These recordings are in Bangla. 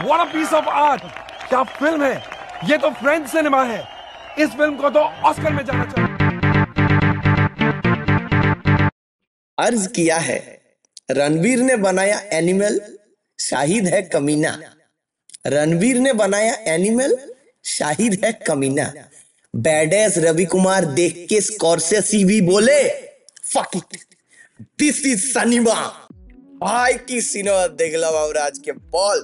What a piece of art, क्या फिल्म है ये, तो फ्रेंच सिनेमा है। इस फिल्म को तो ऑस्कर में जाना चाहिए। अर्ज किया है, रणवीर ने बनाया एनिमल, शाहिद है कमीना। रणवीर ने बनाया एनिमल, शाहिद है कमीना। बैडेस रवि कुमार देख के स्कॉर्सेसी भी बोले fuck it, this is cinema. ভাই কি সিনেমা দেখলাম আমরা আজকে, বল।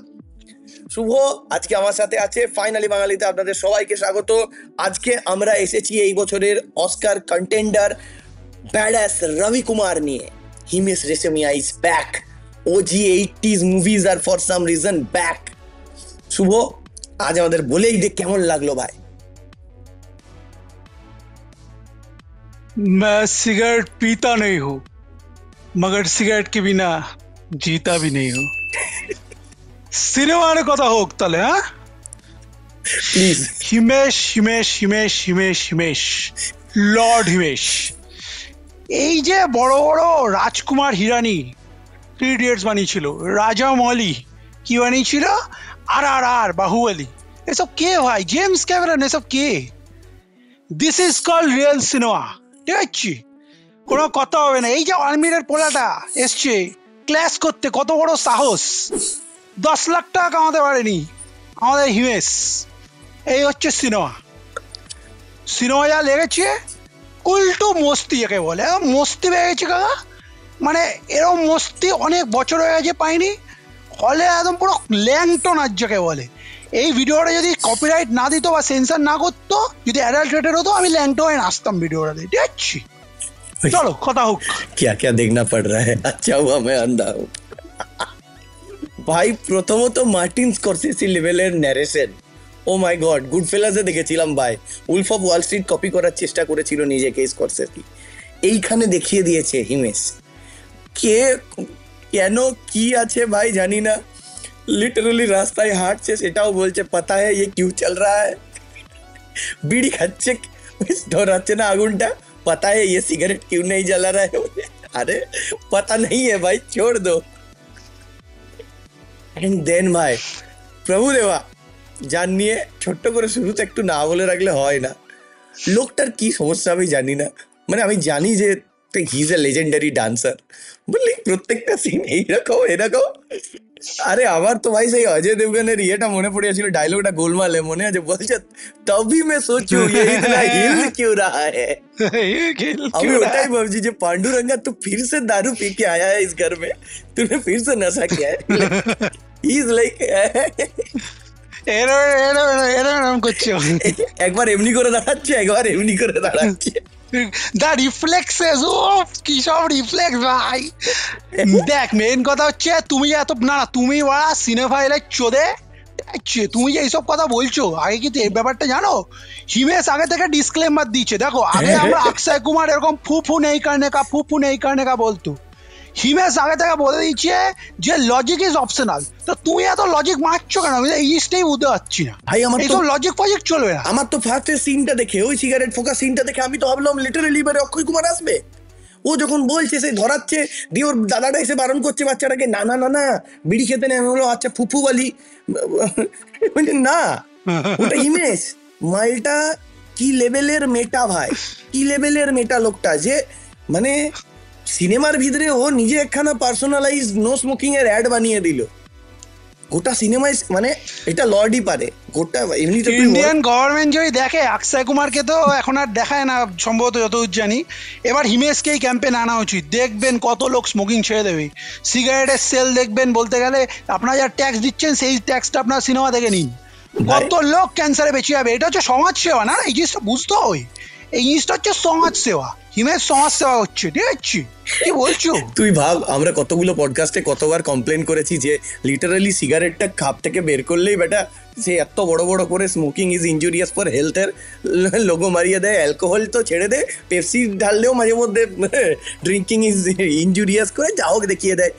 শুভ আজকে আমার সাথে আছে, ফাইনালি বাঙালিতে আপনাদের সবাইকে স্বাগত। আজকে আমরা এসেছি এই বছরের Oscar contender badass Ravi Kumar নিয়ে। Himesh Reshammiya is back, OG 80s movies আর for some reason back. Shubho আজ আমাদের বলেই দে কেমন লাগলো ভাই। मैं सिगरेट पीता नहीं हूँ, मगर सिगरेट के बिना जीता भी नहीं हूँ। সিনেমার কথা হোক তাহলে, হ্যাঁ প্লিজ। হিমেশ হিমেশ হিমেশ হিমেশ হিমেশ লর্ড হিমেশ, এই যে বড় বড় রাজকুমার হিরানি থ্রি ইডিয়টস বানিয়েছিল, রাজা মৌলি কি বানিয়েছিল, আর বাহুবলী, এসব কে ভাই? জেমস ক্যামেরন, এসব কে? This is called real cinema, ঠিক আছে? কোনো কথা হবে না। এই যে আর্মিরের পোলাটা এসছে ক্লাস করতে, কত বড় সাহস! 10 লাখ টাকা কামাতে পারেনি আমাদের হিমেশ। এই হচ্ছে সিনেমা। সিনেমা যা লেগেছে উল্টো মস্তি, একে বলে মস্তি পেয়ে গেছে কাকা। মানে এরকম মস্তি অনেক বছর হয়ে গেছে পাইনি। হলে একদম পুরো ল্যাংটো নাচ যাকে বলে। এই ভিডিওটা যদি কপিরাইট না দিত বা সেন্সার না করতো, যদি অ্যাডাল্ট রেটেড হতো, আমি ল্যাংটো হয়ে নাচতাম ভিডিওটা দিয়ে, ঠিক আছে? চলো কথা হোক। क्या क्या देखना पड़ रहा है, अच्छा हुआ मैं अंधा हूँ। ভাই প্রথমত মার্টিন স্করসেসি লেভেলের ন্যারেশন, ও মাই গড। গুডফেলাসে দেখেছিলাম ভাই, Wolf of Wall Street copy করার চেষ্টা করেছিল নিজেকে স্করসেসি, এইখানে দেখিয়ে দিয়েছে হিমেশ। কে কেন কি আছে ভাই জানি না, লিটারালি রাস্তায় হাঁটছে সেটাও বলছে পাতা है ये क्यों चल रहा है। বিড়ি খাচ্ছে, ধরাচ্ছে না আগুনটা, पता है ये सिगरेट क्यों नहीं जला रहा है। अरे पता नहीं है भाई, छोड़ दो। एंड देन भाई প্রভু দেবা যার নিয়ে ছোট্ট করে শুরুতে একটু না বলে রাখলে হয় না। লোকটার কি সমস্যা আমি জানি না। মানে আমি জানি যে he is a legendary dancer, বললি প্রত্যেকটা সিন এইরকম এরকম। আরে আমার তো ভাই সেই অজয় দেবগনের ইয়েটা মনে পড়ে যাচ্ছিল, ডায়লগটা গোলমালে মনে আছে, বলছে তবে मैं सोचूं ये इतना हिल क्यों रहा है। আমি ওটাই ভাবছি যে पांडुरंगा तू फिर से दारू पी के आया है इस घर में, तूने फिर से नशा किया है। ही इज लाइक এরকম করছে, একবার এমনি করে দাঁড়াচ্ছে, একবার এমনি করে দাঁড়াচ্ছে। দা রিফ্লেক্সেস, ও কি সব রিফ্লেক্স ভাই। দেখ মেন কথা হচ্ছে তুমি এত না, তুমি ওরা সিনেফাইলের চোদে, তুমি যে এইসব কথা বলছো, আগে কিন্তু এই ব্যাপারটা জানো? হিমেশ আগে থেকে ডিসক্লেমার দিচ্ছে। দেখো আগে আমরা অক্ষয় কুমার এরকম ফুফু নেই কারণে কা বলতো, হিমেশ আগে থেকে বলে দিচ্ছে যে লজিক ইজ অপশনাল। তো তুমি এত লজিক মারছো কেন? আমি এই জিনিসটাই বুঝতে পারছি না ভাই। আমার এইসব লজিক ফজিক চলবে না। আমার তো ফার্স্টের সিনটা দেখে, ওই সিগারেট ফোকা সিনটা দেখে আমি তো ভাবলাম লিটারালি এবারে অক্ষয় কুমার আসবে। ও যখন বলছে, সে ধরাচ্ছে দিয়ে ওর দাদাটা এসে বারণ করছে বাচ্চাটাকে, না না না না বিড়ি খেতে নেই। আমি বললো আচ্ছা ফুফু বালি, না ওটা হিমেশ। মালটা কি লেভেলের মেটা ভাই, কি লেভেলের মেটা লোকটা, যে মানে সিনেমার ভিতরে ও নিজে একখানা পার্সোনালাইজ নো স্মোকিং এর অ্যাড বানিয়ে দিল গোটা সিনেমায়। মানে এটা লর্ডই পারে গোটা। এমনিতে ইন্ডিয়ান গভর্নমেন্ট যদি দেখে, অক্ষয় কুমারকে তো এখন আর দেখায় না সম্ভবত, যতদূর জানি। এবার হিমেশকেই ক্যাম্পেন আনা উচিত। দেখবেন কত লোক স্মোকিং ছেড়ে দেবে। সিগারেটের সেল দেখবেন, বলতে গেলে আপনারা যা ট্যাক্স দিচ্ছেন সেই ট্যাক্সটা আপনার সিনেমা থেকে নিন, কত লোক ক্যান্সারে বেঁচে যাবে। এটা হচ্ছে সমাজ সেবা, না এই জিনিসটা বুঝতে হয়। এই জিনিসটা হচ্ছে সমাজ সেবা। হিমেশ সমাজ সেবা হচ্ছে, ঠিক আছে? কি বলছো? তুই ভাব, আমরা কতগুলো পডকাস্টে কতবার কমপ্লেন করেছি যে লিটারালি সিগারেটটা খাপ থেকে বের করলেই বেটা সে এত বড় বড় করে স্মোকিং ইজ ইনজুরিয়াস ফর হেলথের লোগো মারিয়ে দেয়। অ্যালকোহল তো ছেড়ে দে, পেপসি ঢাললেও মাঝে মধ্যে ড্রিঙ্কিং ইজ ইনজুরিয়াস করে যা হোক দেখিয়ে দেয়।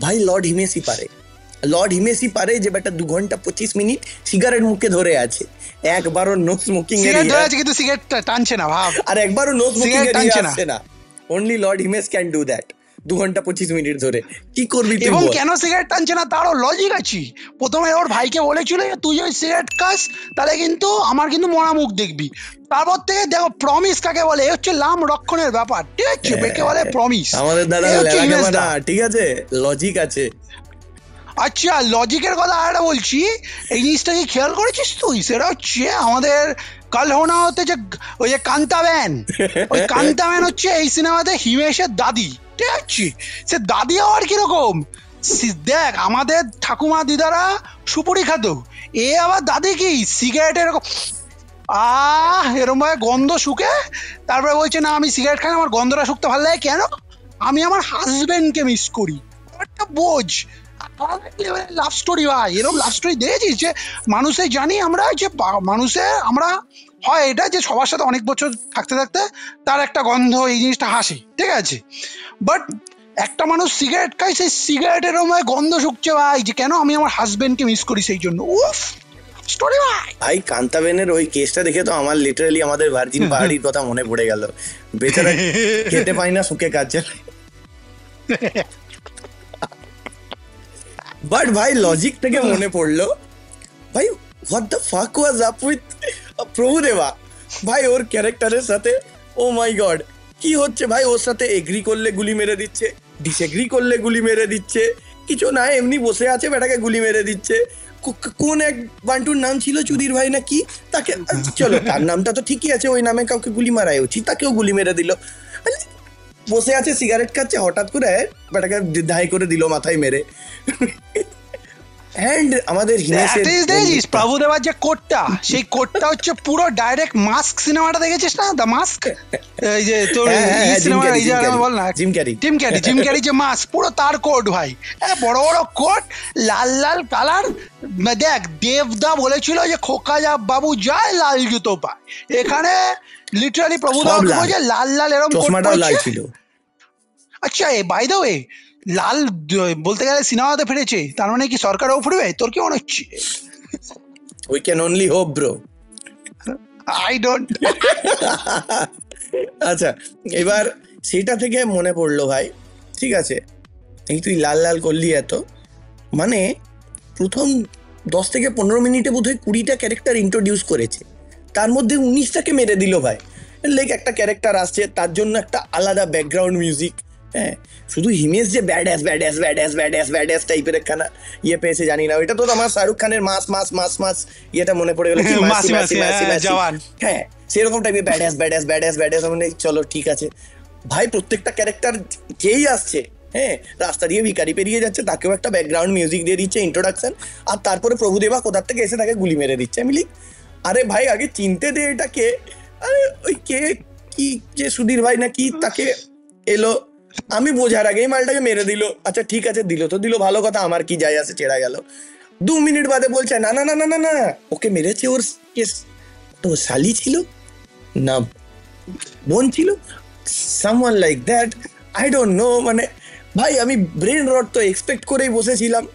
ভাই লর্ড হিমেশই পারে, লর্ড হিমেশই পারে যে বেটা 2 ঘন্টা 25 মিনিট সিগারেট মুখে ধরে আছে, একবারও নো স্মোকিং এর কিন্তু সিগারেট টানছে না ভাব, আর একবারও নো স্মোকিং এর আসছে না। Only Lord Himesh can do that. 2 ঘন্টা 25 মিনিট ধরে, কি করবি তুই এবং বল? কেন সিগারেট টানছে না তারও লজিক আছে। প্রথমে ওর ভাইকে বলেছিল যে তুই যদি সিগারেট খাস তাহলে কিন্তু আমার কিন্তু মরা মুখ দেখবি। তারপর থেকে দেখো প্রমিস কাকে বলে, এ হচ্ছে লাম রক্ষণের ব্যাপার, ঠিক আছে, একে বলে প্রমিস। আমাদের দাদা এই হচ্ছে লেলাকে হিমেশ বানা, দা। ঠিক আছে, লজিক আছে। আচ্ছা লজিকের কথা আর বলছি, এই জিনিসটা কি খেয়াল করেছিস তুই? সেটা হচ্ছে আমাদের কাল হোনা হতে যে ওই যে কান্তাবেন, ওই কান্তাবেন হচ্ছে এই সিনেমাতে হিমেশের দাদি, ঠিক আছে। সে দাদি হওয়ার কিরকম, দেখ আমাদের ঠাকুমা দিদারা সুপুরি খাতো, এ আবার দাদি কি সিগারেট এরকম এরকম ভাবে গন্ধ শুকে তারপরে বলছে না আমি সিগারেট খাই না, আমার গন্ধটা শুকতে ভালো লাগে, কেন? আমি আমার হাজবেন্ডকে মিস করি। একটা বোঝ লাভ স্টোরি ভাই, এরকম লাভ স্টোরি দেখেছিস যে মানুষে জানি আমরা যে মানুষে আমরা হয় এটা যে সবার সাথে অনেক বছর থাকতে থাকতে তার একটা গন্ধ এই জিনিসটা হাসে, ঠিক আছে, বাট একটা মানুষ সিগারেট খায়, সেই সিগারেটের গন্ধ শুকছে ভাই, যে কেন আমি আমার হাজবেন্ডকে মিস করি সেই জন্য। উফ স্টোরি ভাই। ভাই কান্তাবেনের ওই কেসটা দেখে তো আমার লিটারালি আমাদের ভার্জিন পাহাড়ির কথা মনে পড়ে গেল। বেচারা খেতে পাই না শুকে কাজে। বাট ভাই লজিক থেকে মনে পড়লো, ভাই what the fuck was up with Prabhudeva ভাই, ওর ক্যারেক্টারের সাথে। ও মাই গড, কি হচ্ছে ভাই? ওর সাথে এগ্রি করলে গুলি মেরে দিচ্ছে, ডিসএগ্রি করলে গুলি মেরে দিচ্ছে, কিছু না এমনি বসে আছে বেটাকে গুলি মেরে দিচ্ছে। কোন এক বান্টুর নাম ছিল চুদির ভাই না কি, তাকে চলো তার নামটা তো ঠিকই আছে, ওই নামে কাউকে গুলি মারাই উচিত, তাকেও গুলি মেরে দিল। বসে আছে সিগারেট খাচ্ছে, হঠাৎ করে বেটাকে ধাই করে দিল মাথায় মেরে। এন্ড আমাদের প্রভুদেবার যে কোটটা, সেই কোটটা হচ্ছে পুরো ডাইরেক্ট মাস্ক সিনেমাটা দেখেছিস না, দ্য মাস্ক, এই যে তোর সিনেমা বল না, জিম ক্যারি যে মাস্ক, পুরো তার কোট ভাই, বড় বড় কোট, লাল লাল কালার। দেখ দেবদা বলেছিল যে খোকা যা বাবু যায় লাল জুতো পায়, এখানে লিটারালি প্রভুদেবা বলছে লাল লাল এরকম কোট ছিল। আচ্ছা বাই দ্য ওয়ে লাল বলতে গেলে সিনেমাতে ফিরেছে, তার মানে কি সরকারও ফুরবে? তোর কি মনে হচ্ছে? We can only hope bro, I don't. আচ্ছা এবার সেটা থেকে মনে পড়লো ভাই, ঠিক আছে, এই তুই লাল লাল করলি এত, মানে প্রথম 10 থেকে 15 মিনিটে বোধহয় 20টা ক্যারেক্টার ইন্ট্রোডিউস করেছে, তার মধ্যে 19টাকে মেরে দিল ভাই। লাইক একটা ক্যারেক্টার আসছে, তার জন্য একটা আলাদা ব্যাকগ্রাউন্ড মিউজিক, হ্যাঁ, শুধু হিমেশ যে badass badass badass badass badass টাইপের একখানা ইয়ে পেয়েছে জানি না, ওইটা তো আমার শাহরুখ খানের মাস মাস মাস মাস ইয়েটা মনে পড়ে গেল, মাসি মাসি মাসি মাসি, হ্যাঁ সেরকম টাইপের ব্যাডাস ব্যাডাস ব্যাডাস ব্যাডাস, মানে চলো ঠিক আছে ভাই। প্রত্যেকটা ক্যারেক্টার যেই আসছে, হ্যাঁ, রাস্তা দিয়ে ভিখারি পেরিয়ে যাচ্ছে, তাকেও একটা ব্যাকগ্রাউন্ড মিউজিক দিয়ে দিচ্ছে, ইন্ট্রোডাকশন, আর তারপরে প্রভুদেবা কোথার থেকে এসে তাকে গুলি মেরে দিচ্ছে। আমি লিখ আরে ভাই আগে চিনতে দে এটাকে, আরে ওই কে কি যে সুধীর ভাই না কি, তাকে এলো, আমি বোঝার আগেই মালটাকে মেরে দিল। আচ্ছা ঠিক আছে, দিল তো দিল, ভালো কথা, আমার কি যায় আসে, ছেড়া গেল। 2 মিনিট বাদে বলছে না না না না না না ওকে মেরেছে ওর তো শালি ছিল না বোন ছিল, someone like that, I don't no. মানে ভাই আমি ব্রেন রট তো এক্সপেক্ট করেই বসেছিলাম।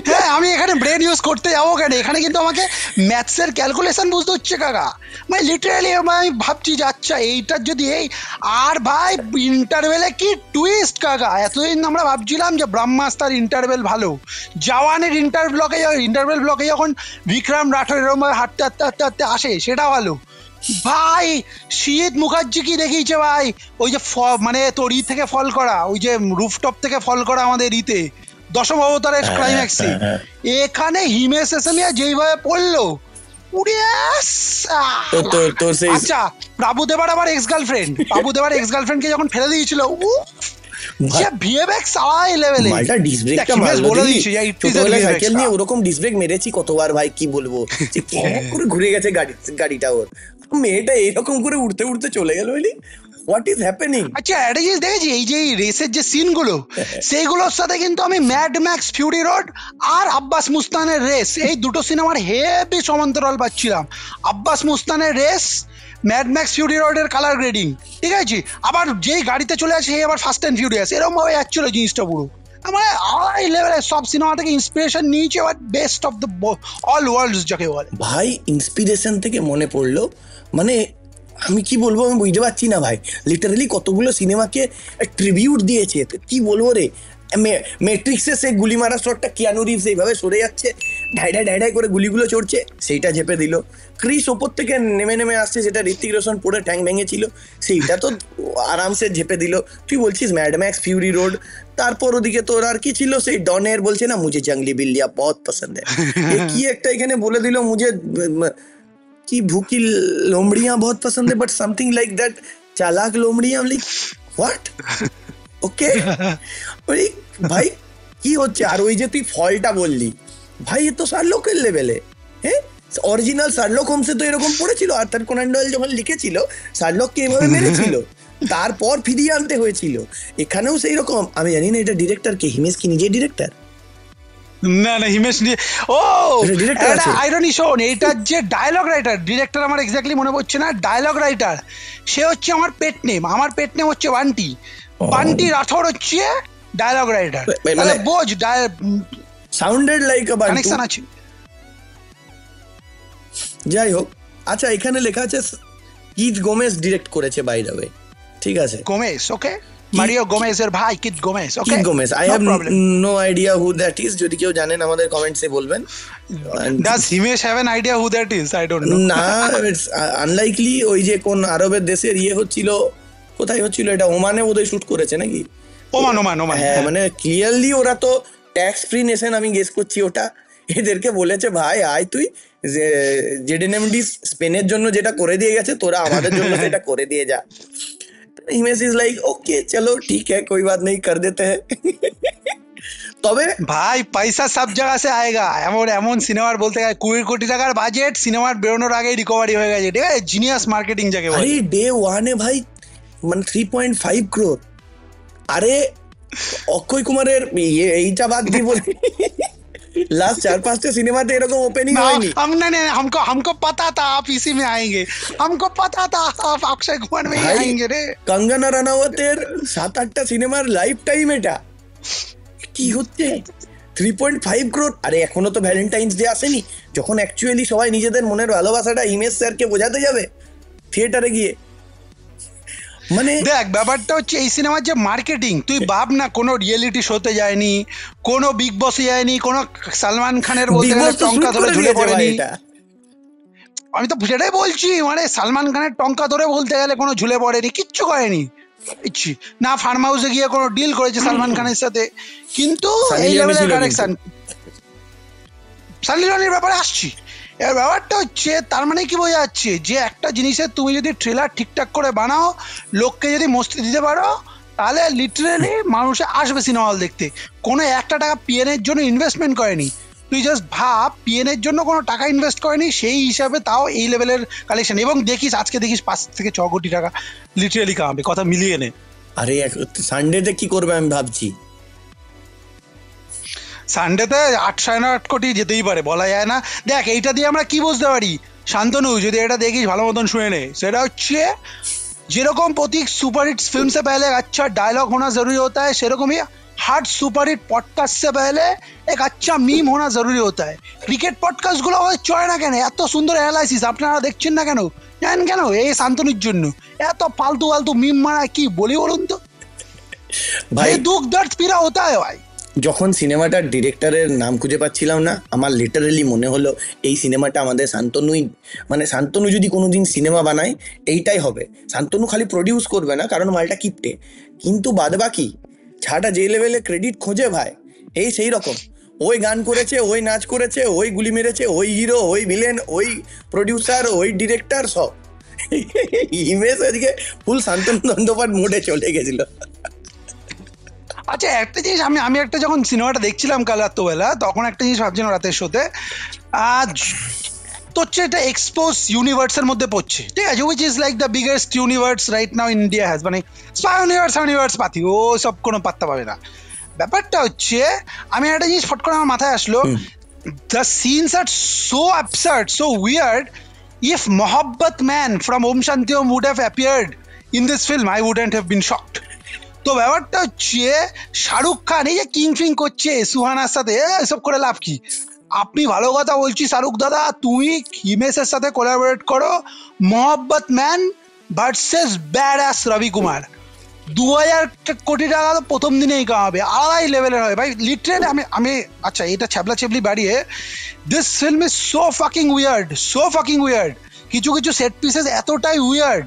হ্যাঁ আমি এখানে ব্রেন ইউজ করতে যাবো কেন, এখানে কিন্তু আমাকে ম্যাথসের ক্যালকুলেশন বুঝতে হচ্ছে কাকা। মানে লিটারালি আমি ভাবছি যে আচ্ছা এইটার যদি এই, আর ভাই ইন্টারভেলে কি টুইস্ট কাকা। এতদিন আমরা ভাবছিলাম যে ব্রহ্মাস্তার ইন্টারভেল ভালো, জওয়ানের ইন্টারভেল ব্লকে যখন বিক্রম রাঠোর এরকম হাঁটতে হাঁটতে হাঁটতে হাঁটতে আসে সেটা ভালো ভাই। শীত মুখার্জি কি দেখিয়েছে ভাই, ওই যে মানে তোর থেকে ফল করা, ওই যে রুফটপ থেকে ফল করা আমাদের দশম অবতারের ক্লাইম্যাক্সে, এখানে হিমেশ রেশমিয়া যেইভাবে পড়লো, আচ্ছা প্রভুদেবার আবার এক্স গার্লফ্রেন্ডকে যখন ফেলে দিয়েছিল, ওরকম ডিসব্রেক মেরেছি কতবার ভাই, কি বলবো, করে ঘুরে গেছে গাড়িটা ওর, মেয়েটা এইরকম করে উঠতে উঠতে চলে গেল। What is happening? আচ্ছা একটা জিনিস দেখেছি, এই যে রেসের যে সিনগুলো, সেইগুলোর সাথে কিন্তু আমি ম্যাড ম্যাক্স ফিউরি রোড আর আব্বাস মুস্তানের রেস, এই দুটো সিনেমার হেভি সমান্তরাল পাচ্ছিলাম। আব্বাস মুস্তানের রেস, ম্যাড ম্যাক্স ফিউরি রোডের কালার গ্রেডিং, ঠিক আছে, আবার যেই গাড়িতে চলে আসে সেই আবার ফাস্ট অ্যান্ড ফিউরিয়াস, এরকম ভাবে যাচ্ছিল জিনিসটা পুরো। মানে আই লেভেলের সব সিনেমা থেকে ইন্সপিরেশন নিয়েছে, but best of the all worlds যাকে বলে। ভাই ইন্সপিরেশন থেকে মনে পড়লো, মানে আমি কি বলবো, আমি বুঝতে পারছি না ভাই। লিটারালি কতগুলো সিনেমাকে ট্রিবিউট দিয়েছে, তো কি বলবো রে। ম্যাট্রিক্সে সে গুলি মারা শটটা কিয়ানু রিভস এইভাবে সরে যাচ্ছে, ঢাইডাই ঢাইডাই করে গুলিগুলো চড়ছে, সেইটা ঝেপে দিল। ক্রিস ওপর থেকে নেমে নেমে আসছে, যেটা ঋত্বিক রোশন পরে ট্যাঙ্ক ভেঙেছিল, সেইটা তো আরামসে ঝেপে দিল। তুই বলছিস ম্যাড ম্যাক্স ফিউরি রোড, তারপর ওদিকে তোর আর কি ছিল, সেই ডনের বলছে না মুঝে জঙ্গলি বিল্লিয়া বহুত পছন্দ হ্যায়, কি একটা এখানে বলে দিল মুঝে कि भूखी लोमड़ियां बहुत पसंद है, बट समथिंग लाइक दैट, चालाक लोमड़ियां, लाइक व्हाट, ওকে। ওই ভাই কি হচ্ছে। আর ওই যে তুই ফলটা বললি ভাই, এ তো শার্লকের লেভেলে। হ্যাঁ, অরিজিনাল শার্লক হোমসে তো এরকম পড়েছিল, আর্থার কোনান ডয়েল যখন লিখেছিল শার্লককে এভাবে মেরেছিল, তারপর ফিরিয়ে আনতে হয়েছিল। এখানেও সেই রকম। আমি জানি না এটা ডিরেক্টর কে, হিমেশ কি নিজে ডিরেক্টর? না না, হিমেশ ও একটা আইরনি শোন, এইটার যে ডায়লগ রাইটার, ডিরেক্টর আমার এক্স্যাক্টলি মনে পড়ছে না, ডায়লগ রাইটার সে হচ্ছে আমার পেট নেম, আমার পেট নেম হচ্ছে বান্টি, বান্টি রাঠোর হচ্ছে ডায়লগ রাইটার। মানে বোঝ sounded like a Bunty, connection আছে। যাই হোক, আচ্ছা এখানে লেখা আছে কিথ গোমেজ ডিরেক্ট করেছে, বাই দ্য ওয়ে। ঠিক আছে, গোমেজ, ওকে, মারিও গোমেজের ভাই Keith Gomez. Okay, Keith Gomez, I have no idea who that is. যদি কেউ জানেন আমাদের কমেন্টসে বলবেন। Does Himesh have an idea who that is? I don't know. না, ইটস আনলাইকলি। ওই যে কোন আরবের দেশের হচ্ছিল, কোথায় হচ্ছিল এটা, ওমানে বোধহয় শুট করেছে নাকি? ওমান। হ্যাঁ, মানে ক্লিয়ারলি ওরা তো ট্যাক্স ফ্রি নেশন, আমি গেস করছি ওটা। এদেরকে বলেছে ভাই আয় তুই, জেডএনএমডি স্পেনের জন্য যেটা করে দিয়ে গেছে, তোরা আমাদের জন্য সেটা করে দিয়ে যা। हिमेश इज लाइक ओके चलो ठीक है कोई बात नहीं कर देते हैं। তবে ভাই পয়সা সব জায়গা সে আয়েগা। এমন সিনেমার বলতে গেলে 20 কোটি টাকার বাজেট, সিনেমার বেরোনোর আগেই রিকভারি হয়ে গেছে। ঠিক আছে, জিনিয়াস মার্কেটিং যাকে বলে। আরে ডে ওয়ানে ভাই মানে 3.5 crore। আরে অক্ষয় কুমারের এইটা বাদ দিয়ে বলে लास्ट 4-5 সিনেমাতে এরকম ওপেনিং হয়নি। हमको पता था आप इसी में आएंगे, हमको पता था आप अक्षय कुमार में ही आएंगे रे। কঙ্গনা রানাওয়াতের 7-8টা সিনেমার লাইফ টাইম এটা কি হচ্ছে। 3.5 crore। আরে এখনো তো ভ্যালেন্টাইন্স ডে আসেনি, যখন অ্যাকচুয়ালি সবাই নিজেদের মনের ভালোবাসাটা হিমেশ স্যারকে বোঝাতে যাবে থিয়েটারে গিয়ে। মানে দেখ, ব্যাপারটা হচ্ছে এই সিনেমার যে মার্কেটিং, তুই ভাব না, কোনো রিয়েলিটি শোতে যায়নি, কোনো বিগ বসে যায়নি, কোনো সালমান খানের বলতে গেলে টঙ্কা ধরে ঝুলে পড়েনি। আমি তো সেটাই বলছি, মানে সালমান খানের টঙ্কা ধরে বলতে গেলে কোনো ঝুলে পড়েনি, কিচ্ছু করেনি না। ফার্ম হাউসে গিয়ে কোনো ডিল করেছে সালমান খানের সাথে, কিন্তু এই লেভেলের কানেকশন। সানি লিওনির ব্যাপারে আসছি। এর ব্যাপারটা হচ্ছে, তার মানে কি বোঝা যাচ্ছে যে একটা জিনিসের তুমি যদি ট্রেলার ঠিকঠাক করে বানাও, লোককে যদি মস্তি দিতে পারো, তাহলে লিটারেলি মানুষে আসবে সিনেমা হল দেখতে। কোনো একটা টাকা পিএনের জন্য ইনভেস্টমেন্ট করেনি। তুই জাস্ট ভাব, পিএনের জন্য কোনো টাকা ইনভেস্ট করেনি, সেই হিসাবে তাও এই লেভেলের কালেকশন। এবং দেখিস আজকে দেখিস 5 থেকে 6 কোটি টাকা লিটারেলি কামাবে, কথা মিলিয়ে নে। আরে সানডেতে কি করবে আমি ভাবছি। সানডেতে 8-8.5 কোটি যেতেই পারে, বলা যায় না। দেখ, এইটা দিয়ে আমরা কি বুঝতে পারি শান্তনু, যদি এটা দেখিস ভালো মতন শুনে নে, সেটা হচ্ছে যেরকম প্রতীক सुपरहिट फिल्म से पहले अच्छा डायलॉग होना जरूरी होता है, সেরকমই হার্ড सुपरहिट পডকাস্ট से पहले एक अच्छा मीम होना जरूरी होता है। ক্রিকেট পডকাস্ট গুলো চলে না কেন, এত সুন্দর অ্যানালাইসিস আপনারা দেখছেন না কেন? জানেন কেন? এই শান্তনুর জন্য। এত ফালতু ফালতু মিম মারা কি বলি বলুন তো ভাই, দুঃখ দর্দ পীড়া হতা है ভাই। যখন সিনেমাটার ডিরেক্টরের নাম খুঁজে পাচ্ছিলাম না, আমার লিটারালি মনে হলো এই সিনেমাটা আমাদের শান্তনুই, মানে শান্তনু যদি কোনোদিন সিনেমা বানায় এইটাই হবে। শান্তনু খালি প্রডিউস করবে না, কারণ মালটা কিপটে, কিন্তু বাদবাকি ছাটা যে লেভেলে ক্রেডিট খোঁজে ভাই, এই সেই রকম। ওই গান করেছে, ওই নাচ করেছে, ওই গুলি মেরেছে, ওই হিরো, ওই ভিলেন, ওই প্রডিউসার, ওই ডিরেক্টর, সব। হিমেশ আজকে ফুল শান্তনু বন্দ্যোপাধ্যায় মোডে চলে গেছিল। আচ্ছা, একটা জিনিস আমি একটা যখন সিনেমাটা দেখছিলাম কাল রাত্রবেলা, তখন একটা জিনিস ভাবছিলাম রাতের শোতে, আজ তো হচ্ছে এটা এক্সপোজ ইউনিভার্সের মধ্যে পড়ছে, ঠিক আছে, which is like the biggest universe right now India has. মানে ইউনিভার্স পাতি ও সব কোনো পাত্তা পাবে না। ব্যাপারটা হচ্ছে, আমি একটা জিনিস ফট করে আমার মাথায় আসলো, the scenes are so absurd, so weird. If Mohabbat man from Om Shanti Om would have appeared in this film, I wouldn't have been shocked. তো ব্যাপারটা হচ্ছে, শাহরুখ খান এই যে কিং ফিং করছে সুহানার সাথে, এসব করে লাভ কি? আপনি ভালো কথা বলছি শাহরুখ দাদা, তুমি হিমেশের সাথে কোলাবোরেট করো, মোহাব্বত ম্যান ভার্সেস ব্যাড অ্যাস রবি কুমার। 2000 কোটি টাকা তো প্রথম দিনেই কামাবে, আলাদাই লেভেলের হয় ভাই লিটারেলি। আমি আচ্ছা এটা ছ্যাবলা ছ্যাবলি বাড়িয়ে, this film is so fucking weird. কিছু কিছু সেট পিসেস এতটাই উইয়ার্ড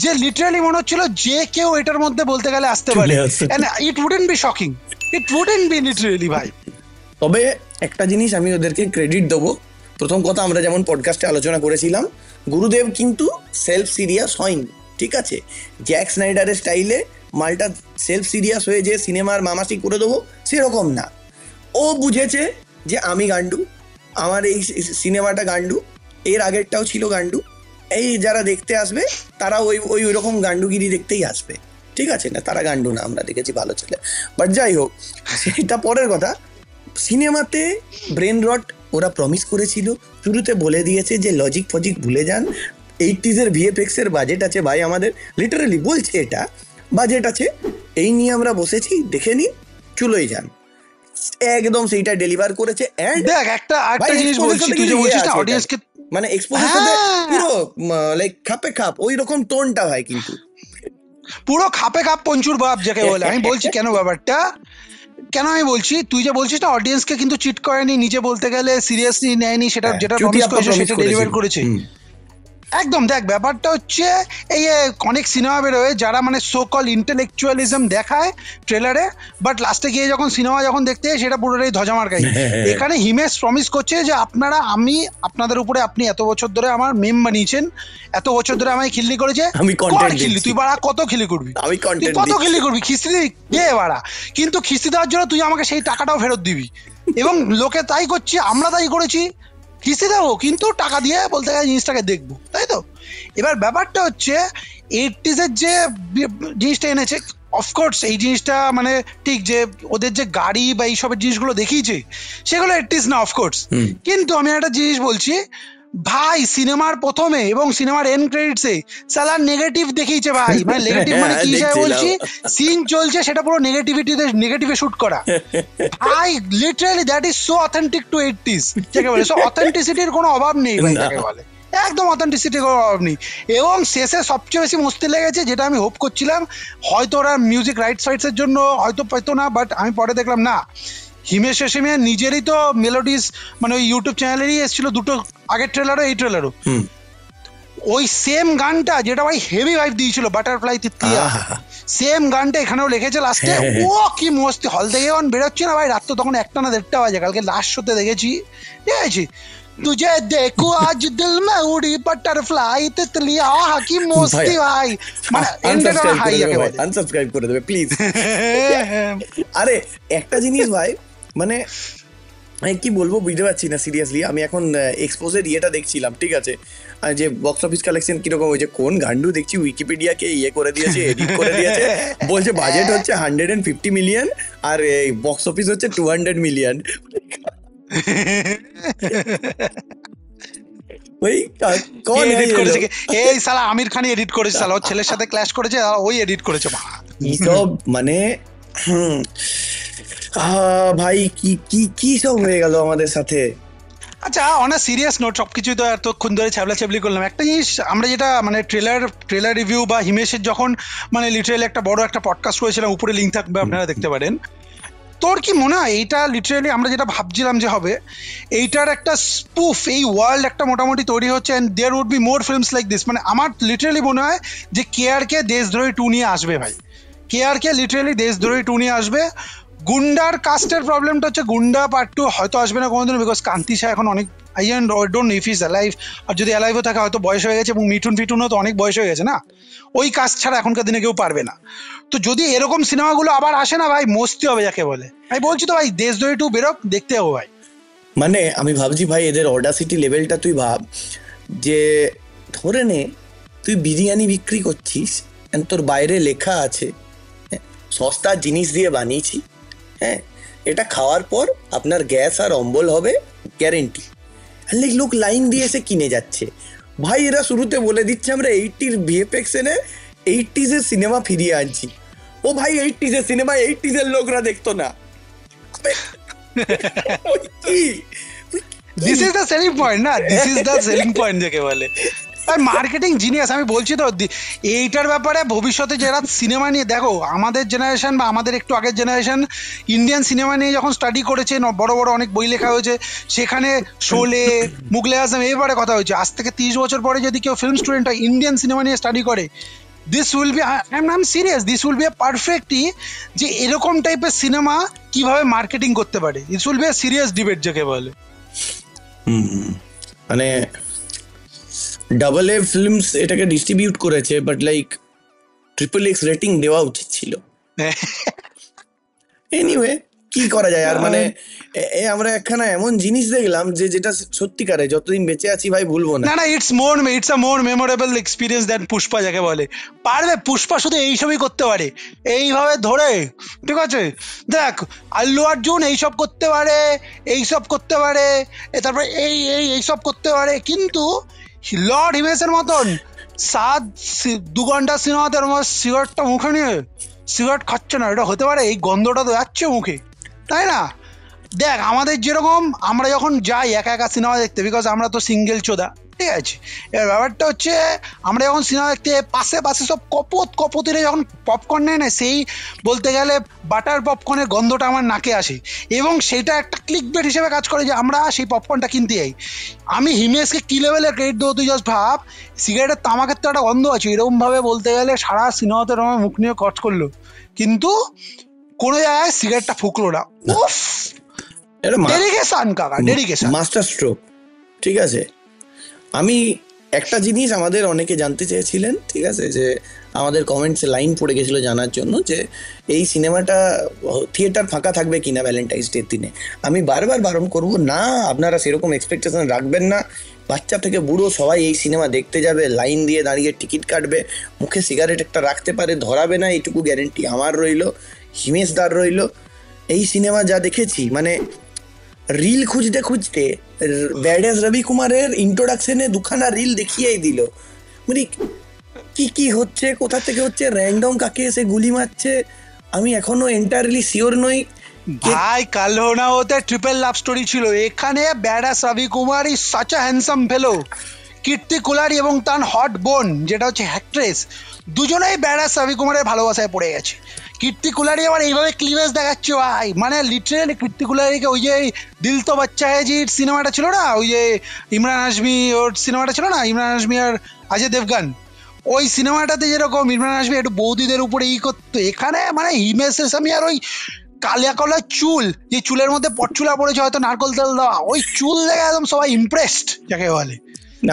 যে লিটারালি মনে হচ্ছিল যে কেউ এটার মধ্যে বলতে গেলে আসতে পারে, and it wouldn't be shocking, it wouldn't be literally ভাই। তবে একটা জিনিস আমি ওদেরকে ক্রেডিট দেবো, প্রথম কথা আমরা যেমন পডকাস্টে আলোচনা করেছিলাম, গুরুদেব কিন্তু সেলফ সিরিয়াস হয়নি, ঠিক আছে? জ্যাক স্নাইডারের স্টাইলে মালটা সেলফ সিরিয়াস হয়ে যে সিনেমার মামাসি করে দেবো সেরকম না। ও বুঝেছে যে আমি গান্ডু, আমার এই সিনেমাটা গান্ডু, এর আগেরটাও ছিল গান্ডু, এই যারা দেখতে আসবে তারা ওই রকম গান্ডুগিরি দেখতেই আসবে, ঠিক আছে? না তারা গান্ডু না, আমরা দেখেছি ভালো ছেলে। বাট যাই হোক, সেটা পরের কথা। সিনেমাতে ব্রেন রট ওরা প্রমিস করেছিল, শুরুতে বলে দিয়েছে যে লজিক ফজিক ভুলে যান, 80s ভিএফএক্স এর বাজেট আছে ভাই আমাদের, লিটারালি বলছে এটা বাজেট আছে, এই নিয়ে আমরা বসেছি, দেখে নিন, চুলোই যান। একদম সেইটা ডেলিভার করেছে। এন্ড দেখ একটা জিনিস বলছি, তুই যে বলছিস না অডিয়েন্সকে, মানে এক্সপোজের সাথে পুরো লাইক খাপে খাপ ওই রকম টোনটা হয়, কিন্তু পুরো খাপে খাপ পঞ্চুর বাপ যাকে বলে। আমি বলছি কেন ব্যাপারটা, কেন আমি বলছি, তুই যে বলছিস না অডিয়েন্সকে কিন্তু চিট করেনি, নিজে বলতে গেলে সিরিয়াসলি নেয়নি, সেটা যেটা প্রমিস করেছে সেটা ডেলিভার করেছে একদম। দেখ ব্যাপারটা হচ্ছে এই অনেক সিনেমা বেরোয় যারা মানে সো কল ইন্টেলেকচুয়ালিজম দেখায় ট্রেলারে, বাট লাস্টে গিয়ে যখন সিনেমা যখন দেখতে যায় সেটা পুরোটাই ধজামার কাহিনী। এখানে হিমেশ প্রমিস করছে যে আমি আপনাদের উপরে, আপনি এত বছর ধরে আমার মেম বানিয়েছেন, এত বছর ধরে আমায় খিল্লি করেছে, খিল্লি তুই বাড়া কত খিল্লি করবি, তুই কত খিল্লি করবি, খিস্তি দে বাড়া, কিন্তু খিস্তি দেওয়ার জন্য তুই আমাকে সেই টাকাটাও ফেরত দিবি। এবং লোকে তাই করছে, আমরা তাই করেছি, কিস্তি দেবো কিন্তু টাকা দিয়ে বলতে গেলে জিনিসটাকে দেখবো, তাই তো? এবার ব্যাপারটা হচ্ছে 80s এর যে জিনিসটা এনেছে, অফকোর্স এই জিনিসটা মানে ঠিক যে ওদের যে গাড়ি বা এইসবের জিনিসগুলো দেখিয়েছে সেগুলো 80s না অফকোর্স, কিন্তু আমি একটা জিনিস বলছি ভাই, সিনেমার প্রথমে এবং সিনেমার এন্ড ক্রেডিটসে সালা নেগেটিভ দেখিয়েছে ভাই। মানে নেগেটিভ মানে কি হিসাবে বলছি, সিন চলছে সেটা পুরো নেগেটিভে শুট করা ভাই, literally that is so authentic to 80s যাকে বলে। সো অথেন্টিসিটির কোনো অভাব নেই ভাই যাকে বলে, একদম অথেন্টিসিটির কোনো অভাব নেই। এবং শেষে সবচেয়ে বেশি মস্তি লেগেছে, যেটা আমি হোপ করছিলাম হয়তো ওরা মিউজিক রাইটসের জন্য হয়তো পেতো না, বাট আমি পরে দেখলাম না, হিমেশ রেশমিয়া নিজেরই তো মেলোডিস মানে ওই ইউটিউব চ্যানেলেরই এসেছিল দুটো, আগের ট্রেলারও এই ট্রেলারও, ওই সেম গানটা যেটা ভাই হেভি ভাইব দিয়েছিল বাটারফ্লাই তিতলিয়া, সেম গানটা এখানেও লিখেছে লাস্টে। ও কি মস্তি, হল থেকে যখন বেরোচ্ছি না ভাই, রাত তো তখন 1টা না 1:30 বাজে, কালকে লাস্ট শোতে দেখেছি, ঠিক আছে? তুঝে দেখো আজ দিল মে উড়ি বাটারফ্লাই তিতলিয়া, আহা কি মস্তি ভাই, মানে এন্ডটা হাই একেবারে। আনসাবস্ক্রাইব করে দেবে প্লিজ। আরে একটা জিনিস ভাই, মানে আমি কি বলবো বুঝতে পারছি না সিরিয়াসলি। আমি এখন এক্সপোজের ইয়েটা দেখছিলাম, ঠিক আছে, যে বক্স অফিস কালেকশন কিরকম হয়েছে, কোন গান্ডু দেখছি উইকিপিডিয়াকে ইয়ে করে দিয়েছে, এডিট করে দিয়েছে, বলছে বাজেট হচ্ছে 150 মিলিয়ন আর এই বক্স অফিস হচ্ছে 200 মিলিয়ন। ওই কোন এডিট করেছে, এই শালা আমির খানই এডিট করেছে, শালা ওর ছেলের সাথে ক্ল্যাশ করেছে, ওই এডিট করেছে সব, মানে ভাই কি কি কি সব হয়ে গেল আমাদের সাথে। আচ্ছা অন আ সিরিয়াস নোট, সবকিছু তো এতক্ষণ ধরে ছ্যাবলা করলাম, একটা জিনিস আমরা যেটা মানে ট্রেলার রিভিউ বা হিমেশের যখন মানে লিটারালি একটা বড় একটা পডকাস্ট করেছিলাম, উপরে লিঙ্ক থাকবে আপনারা দেখতে পারেন, তোর কি মনে হয় এইটা লিটারালি আমরা যেটা ভাবছিলাম যে হবে, এইটার একটা স্পুফ এই ওয়ার্ল্ড একটা মোটামুটি তৈরি হচ্ছে, and there would be more films like this? মানে আমার লিটারালি মনে হয় যে কেআরকে দেশদ্রোহী 2 নিয়ে আসবে ভাই, কেআরকে লিটারালি দেশদ্রোহী 2 নিয়ে আসবে। গুন্ডার কাস্টের প্রবলেমটা হচ্ছে গুন্ডা পার্ট 2 হয়তো আসবে না কোনোদিন, বিকজ কান্তি শাহ এখন অনেক, I don't know if is alive, আর যদি অ্যালাইভও থাকে হয়তো বয়স হয়ে গেছে, এবং মিঠুনও তো অনেক বয়স হয়ে গেছে না, ওই কাস্ট ছাড়া এখনকার দিনে কেউ পারবে না। তো যদি এরকম সিনেমাগুলো আবার আসে না ভাই, মস্তি হবে যাকে বলে। আমি বলছি তো ভাই, দেশদ্রোহী 2 বেরোক, দেখতে হবে ভাই। মানে আমি ভাবছি ভাই এদের অডাসিটি লেভেলটা তুই ভাব, যে ধরে নে তুই বিরিয়ানি বিক্রি করছিস, তোর বাইরে লেখা আছে সস্তা জিনিস দিয়ে বানিয়েছি, হ্যাঁ এটা খাওয়ার পর আপনার গ্যাস আর অম্বল হবে গ্যারেন্টি, লোক লাইন দিয়ে এসে কিনে যাচ্ছে। ভাই এরা শুরুতে বলে দিচ্ছে আমরা 80s ভিএফএক্স এনে 80s এর সিনেমা ফিরিয়ে আনছি। ও ভাই 80s এর সিনেমা 80s এর লোকরা দেখতো না। This is the selling point না, this is the selling point যাকে বলে। Marketing genius. আমি বলছি তো এইটার ব্যাপারে ভবিষ্যতে যারা সিনেমা নিয়ে, দেখো আমাদের জেনারেশন বা আমাদের একটু আগের জেনারেশন ইন্ডিয়ান সিনেমা নিয়ে যখন স্টাডি করেছে, বড় বড় অনেক বই লেখা হয়েছে, সেখানে শোলে, মুগলে আজম এই ব্যাপারে কথা হয়েছে। আজ থেকে 30 বছর পরে যদি কেউ ফিল্ম স্টুডেন্ট হয়, ইন্ডিয়ান সিনেমা নিয়ে স্টাডি করে, this will be, I am serious, this will B A perfectly যে এরকম টাইপের সিনেমা কিভাবে মার্কেটিং করতে পারে। This will B A serious debate যাকে বলে। মানে ডাবল এ ফিল্মস এটাকে ডিস্ট্রিবিউট করেছে, but like triple x rating দেওয়া উচিত ছিল। এনিওয়ে, কি করা যায় আর, মানে আমরা একখানা এমন জিনিস দেখলাম যে যেটা সত্যিকারে যতদিন বেঁচে আছি ভাই ভুলবো না। না, it's a more memorable experience than Pushpa যাকে বলে। পারবে পুষ্পা শুধু এইসবই করতে পারে, এইভাবে ধরে, ঠিক আছে? দেখ আল্লু অর্জুন এইসব করতে পারে, এইসব করতে পারে, তারপরে এইসব করতে পারে, কিন্তু লর্ড হিমেশের মতন 2 ঘন্টা সিনেমাতে সিগারেটটা মুখে নিয়ে সিগারেট খাচ্ছে না, এটা হতে পারে? এই গন্ধটা তো যাচ্ছে মুখে, তাই না? দেখ আমাদের যেরকম, আমরা যখন যাই একা একা সিনেমা দেখতে, বিকজ আমরা তো সিঙ্গেল চোদা, ঠিক আছে? এর ব্যাপারটা হচ্ছে আমরা যখন সিনেমা দেখতে পাশে সব কপতিরে যখন পপকর্ন নেয় না, সেই বলতে গেলে বাটার পপকর্নের গন্ধটা আমার নাকে আসে, এবং সেটা একটা ক্লিক বেট হিসেবে কাজ করে যে আমরা সেই পপকর্নটা কিনতে যাই। আমি হিমেশকে কি লেভেলের ক্রেডিট দেবো তুই জাস্ট ভাব। সিগারেটের তামাকের তো একটা গন্ধ আছে, এরকমভাবে বলতে গেলে সারা সিনেমাতে আমার মুখ নিয়ে খরচ করলো, কিন্তু কোনো জায়গায় সিগারেটটা ফুকলো না। উফ, ডেডিকেশন কাকা, ডেডিকেশন, মাস্টার স্ট্রোক। ঠিক আছে, আমি একটা জিনিস আমাদের অনেকে জানতে চেয়েছিলেন, ঠিক আছে, যে আমাদের কমেন্টসে লাইন পড়ে গেছিল জানার জন্য যে এই সিনেমাটা থিয়েটার ফাঁকা থাকবে কিনা ভ্যালেন্টাইন্স ডের দিনে। আমি বারবার বারণ করব, না আপনারা সেরকম এক্সপেকটেশন রাখবেন না। বাচ্চা থেকে বুড়ো সবাই এই সিনেমা দেখতে যাবে, লাইন দিয়ে দাঁড়িয়ে টিকিট কাটবে, মুখে সিগারেট একটা রাখতে পারে, ধরাবে না, এইটুকু গ্যারেন্টি আমার রইল, হিমেশদার রইল। এই সিনেমা যা দেখেছি, মানে রিল খুঁজতে খুঁজতে ব্যাডাস রবি কুমারের ইন্ট্রোডাকশনে 2খানা রিল দেখিয়েই দিল। মানে কি হচ্ছে, কোথা থেকে হচ্ছে, র্যান্ডম কাকে এসে গুলি মারছে, আমি এখনো এন্টায়ারলি শিওর নই। ভাই কালহোনা ওতে ট্রিপল লাভ স্টোরি ছিল, এখানে badass Ravi Kumar is such a handsome fellow. Keerthy Kulhari এবং তার হট বোন যেটা হচ্ছে অ্যাক্ট্রেস, দুজনেই ব্যাডাস রবি কুমারের ভালোবাসায় পড়ে গেছে। কীর্তি কুলারি আবার এইভাবে ক্লিভেজ দেখাচ্ছে ভাই, মানে লিটারেলি কীর্তি কুলারিকে ওই যে দিল তো বাচ্চা হ্যাজির সিনেমাটা ছিল না, ওই যে ইমরান হাশমি ওর সিনেমাটা ছিল না, ইমরান হাশমি আর অজয় দেবগান, ওই সিনেমাটাতে যেরকম ইমরান হাশমি একটু বৌদিদের উপরে করতো, এখানে মানে হিমেশ রেশমিয়া আর ওই কালিয়া কলার চুল, যে চুলের মধ্যে পটচুলা পড়েছে হয়তো নারকল তেল দেওয়া, ওই চুল দেখে একদম সবাই ইমপ্রেসড যাকে বলে।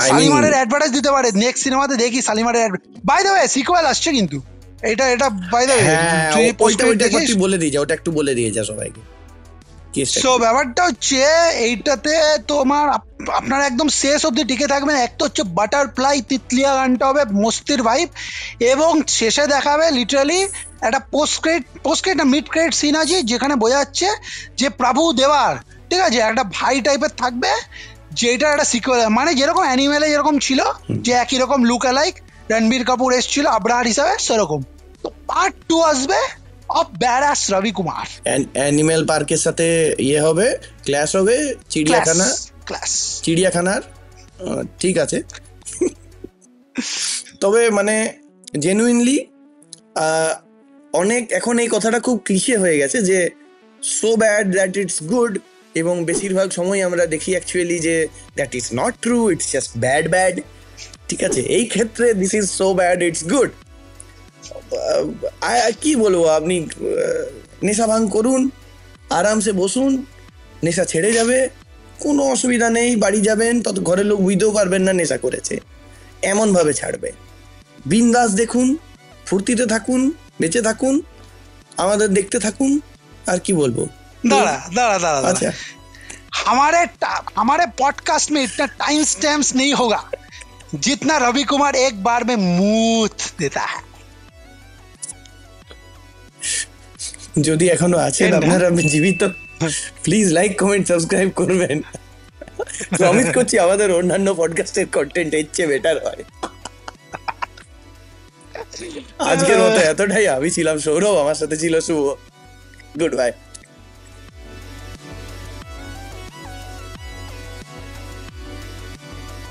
শালিমারের অ্যাডভার্টাইজ দিতে পারে নেক্সট সিনেমাতে, দেখি শালিমারের। বাই দ্য ওয়ে সিকুয়েল আসছে কিন্তু, এটা বাই দ্য ওয়ে তুই বলে দিয়ে যা, ওটা একটু বলে দিয়ে যা সবাইকে। সো ব্যাপারটা হচ্ছে এইটাতে তোমার আপনারা একদম শেষ অবধি টিকে থাকবেন। এক তো হচ্ছে বাটারফ্লাই তিতলিয়া গানটা হবে মস্তির ভাইব, এবং শেষে দেখাবে লিটারালি একটা পোস্ট না মিড ক্রেডিট সিন আছে, যেখানে বোঝা যাচ্ছে যে প্রভু দেওয়ার, ঠিক আছে, একটা ভাই টাইপের থাকবে, যেটা একটা সিকুয়েল, মানে যেরকম অ্যানিমেলে যেরকম ছিল যে একই রকম লুক অ্যালাইক রণবীর কাপুর এসেছিল আবরার হিসাবে, সেরকম তো পার্ট 2 আসবে of badass Ravi Kumar. Animal পার্কের সাথে ইয়ে হবে, ক্লাস হবে, চিড়িয়াখানার, ঠিক আছে। তবে মানে জেনুইনলি অনেক এখন এই কথাটা খুব ক্লিশে হয়ে গেছে যে so bad that it's good, এবং বেশিরভাগ সময় আমরা দেখি অ্যাকচুয়ালি যে that is not true, it's just bad. ঠিক আছে, এই ক্ষেত্রে this is so bad it's good. কি বলবো, আপনি নেশা ভাঙ করুন, আরামসে বসুন, নেশা ছেড়ে যাবে, কোনো অসুবিধা নেই, বাড়ি যাবেন, তত ঘরের লোক বুঝতেও পারবেন না নেশা করেছে, এমনভাবে ছাড়বে। বিন্দাস দেখুন, ফুর্তিতে থাকুন, বেঁচে থাকুন, আমাদের দেখতে থাকুন। আর কি বলবো, दाड़ा अच्छा, हमारे पॉडकास्ट में इतना टाइम स्टैम्प्स नहीं होगा जितना रवि कुमार एक बार में मूत देता है। যদি এখনো আছেন আপনারা জীবিত, প্লিজ লাইক কমেন্ট সাবস্ক্রাইব করবেন। প্রমিস করছি আমাদের অন্যান্য পডকাস্টের কন্টেন্ট এর চেয়ে বেটার হয়। আজকের মতো এতটাই। আমি ছিলাম সৌরভ, আমার সাথে ছিল শুভ। Good bye.